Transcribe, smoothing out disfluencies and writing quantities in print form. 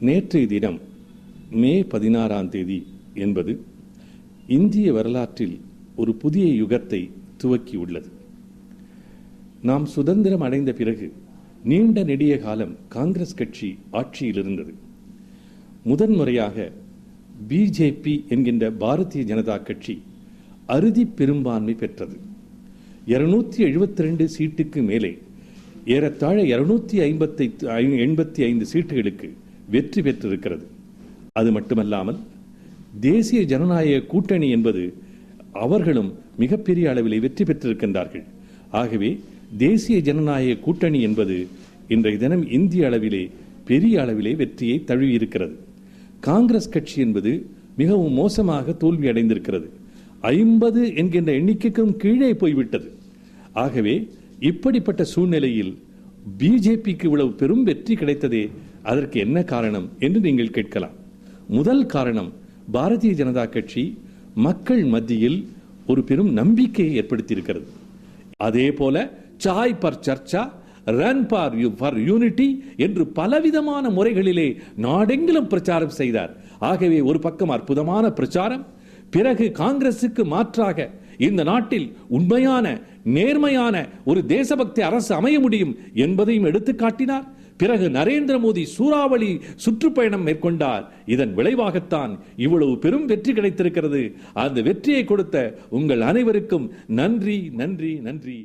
நேற்றைய தினம் மே 16 என்பது இந்திய வரலாற்றில் ஒரு புதிய யுகத்தை துவக்கியுள்ளது. நாம் சுதந்திரம் அடைந்த பிறகு நீண்ட நெடிய காலம் காங்கிரஸ் கட்சி ஆட்சியில் இருந்தது. முதன்முறையாக பிஜேபி என்கின்ற பாரதிய ஜனதா கட்சி அறுதி பெரும்பான்மை பெற்றது. 272 சீட்டுக்கு மேலே ஏறத்தாழ 285 சீட்டுகளுக்கு வெற்றி பெற்றிருக்கிறது. அது மட்டுமல்லாமல் தேசிய ஜனநாயக கூட்டணி என்பது அவர்களும் மிகப்பெரிய அளவிலே வெற்றி பெற்றிருக்கின்றார்கள். ஆகவே தேசிய ஜனநாயக கூட்டணி என்பது இன்றைய தினம் இந்திய அளவிலே பெரிய அளவிலே வெற்றியை தழுவியிருக்கிறது. காங்கிரஸ் கட்சி என்பது மிகவும் மோசமாக தோல்வி அடைந்திருக்கிறது. 50 என்கின்ற எண்ணிக்கைக்கும் கீழே போய்விட்டது. ஆகவே இப்படிப்பட்ட சூழ்நிலையில் பிஜேபிக்கு இவ்வளவு பெரும் வெற்றி கிடைத்ததே, அதற்கு என்ன காரணம் என்று நீங்கள் கேட்கலாம். முதல் காரணம், பாரதிய ஜனதா கட்சி மக்கள் மத்தியில் ஒரு பெரும் நம்பிக்கையை ஏற்படுத்தியிருக்கிறது. அதே போல Sai per Charcha, run for unity என்று பலவிதமான முறைகளிலே நாடெங்கிலும் பிரச்சாரம் செய்தார். ஆகவே ஒரு பக்கம் அற்புதமான பிரச்சாரம், பிறகு காங்கிரசுக்கு மாற்றாக இந்த நாட்டில் உண்மையான நேர்மையான ஒரு தேசபக்தி அரசு அமைய முடியும் என்பதையும் எடுத்து காட்டினார். பிறகு நரேந்திர மோடி சூறாவளி சுற்றுப்பயணம் மேற்கொண்டார். இதன் விளைவாகத்தான் இவ்வளவு பெரும் வெற்றி கிடைத்திருக்கிறது. அந்த வெற்றியை கொடுத்த உங்கள் அனைவருக்கும் நன்றி, நன்றி, நன்றி.